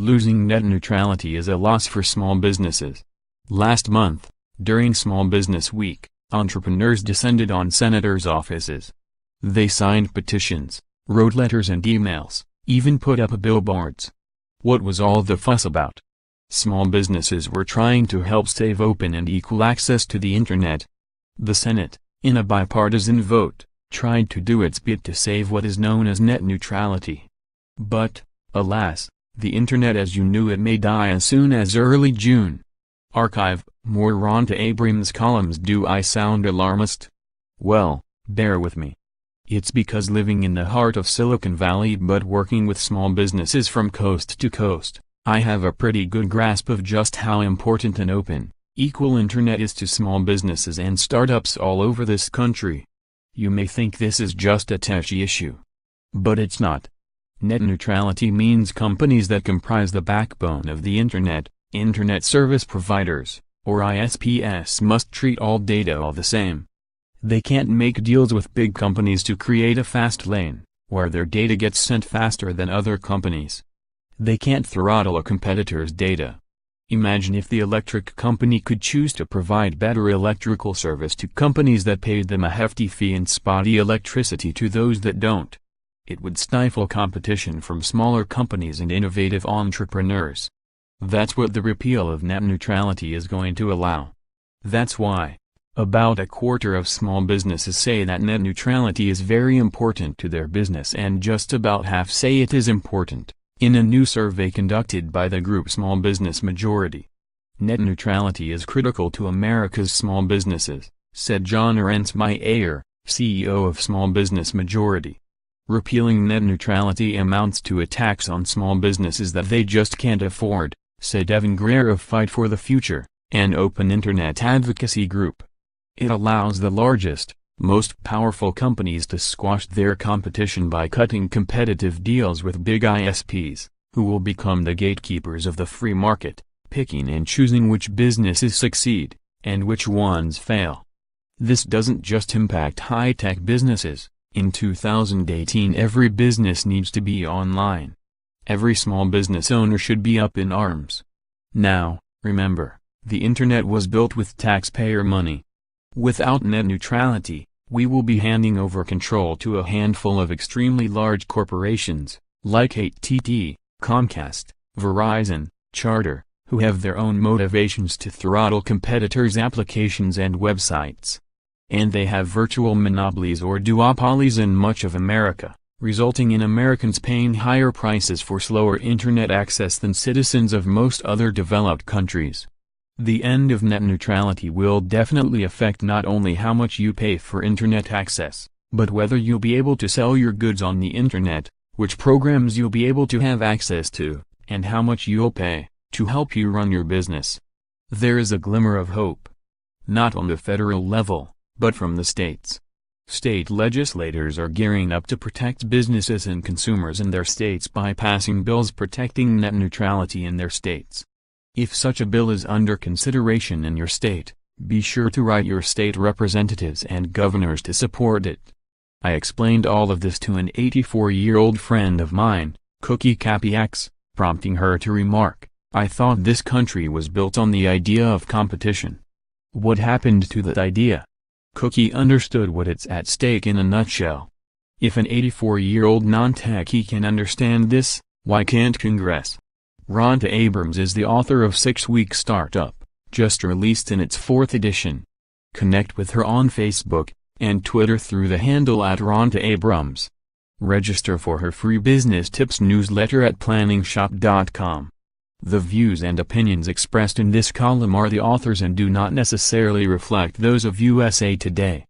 Losing net neutrality is a loss for small businesses. Last month, during Small Business Week, entrepreneurs descended on senators' offices. They signed petitions, wrote letters and emails, even put up billboards. What was all the fuss about? Small businesses were trying to help save open and equal access to the Internet. The Senate, in a bipartisan vote, tried to do its bit to save what is known as net neutrality. But, alas, the Internet as you knew it may die as soon as early June. Archive, more Rhonda Abrams columns. Do I sound alarmist? Well, bear with me. It's because living in the heart of Silicon Valley but working with small businesses from coast to coast, I have a pretty good grasp of just how important an open, equal Internet is to small businesses and startups all over this country. You may think this is just a touchy issue. But it's not. Net neutrality means companies that comprise the backbone of the Internet, Internet Service Providers, or ISPs, must treat all data all the same. They can't make deals with big companies to create a fast lane, where their data gets sent faster than other companies. They can't throttle a competitor's data. Imagine if the electric company could choose to provide better electrical service to companies that paid them a hefty fee and spotty electricity to those that don't. It would stifle competition from smaller companies and innovative entrepreneurs. That's what the repeal of net neutrality is going to allow. That's why about a quarter of small businesses say that net neutrality is very important to their business, and just about half say it is important, in a new survey conducted by the group Small Business Majority. Net neutrality is critical to America's small businesses, said John Meyer, CEO of Small Business Majority. Repealing net neutrality amounts to a tax on small businesses that they just can't afford, said Evan Greer of Fight for the Future, an open Internet advocacy group. It allows the largest, most powerful companies to squash their competition by cutting competitive deals with big ISPs, who will become the gatekeepers of the free market, picking and choosing which businesses succeed, and which ones fail. This doesn't just impact high-tech businesses. In 2018 every business needs to be online. Every small business owner should be up in arms. Now, remember, the Internet was built with taxpayer money. Without net neutrality, we will be handing over control to a handful of extremely large corporations, like AT&T, Comcast, Verizon, Charter, who have their own motivations to throttle competitors' applications and websites. And they have virtual monopolies or duopolies in much of America, resulting in Americans paying higher prices for slower Internet access than citizens of most other developed countries. The end of net neutrality will definitely affect not only how much you pay for Internet access, but whether you'll be able to sell your goods on the Internet, which programs you'll be able to have access to, and how much you'll pay to help you run your business. There is a glimmer of hope. Not on the federal level, but from the states. State legislators are gearing up to protect businesses and consumers in their states by passing bills protecting net neutrality in their states. If such a bill is under consideration in your state, be sure to write your state representatives and governors to support it. I explained all of this to an 84-year-old friend of mine, Cookie Capiax, prompting her to remark, "I thought this country was built on the idea of competition. What happened to that idea?" Cookie understood what it's at stake in a nutshell. If an 84-year-old non-techie can understand this, why can't Congress? Rhonda Abrams is the author of 6-Week Startup, just released in its 4th edition. Connect with her on Facebook and Twitter through the handle @RhondaAbrams. Register for her free business tips newsletter at planningshop.com. The views and opinions expressed in this column are the author's and do not necessarily reflect those of USA Today.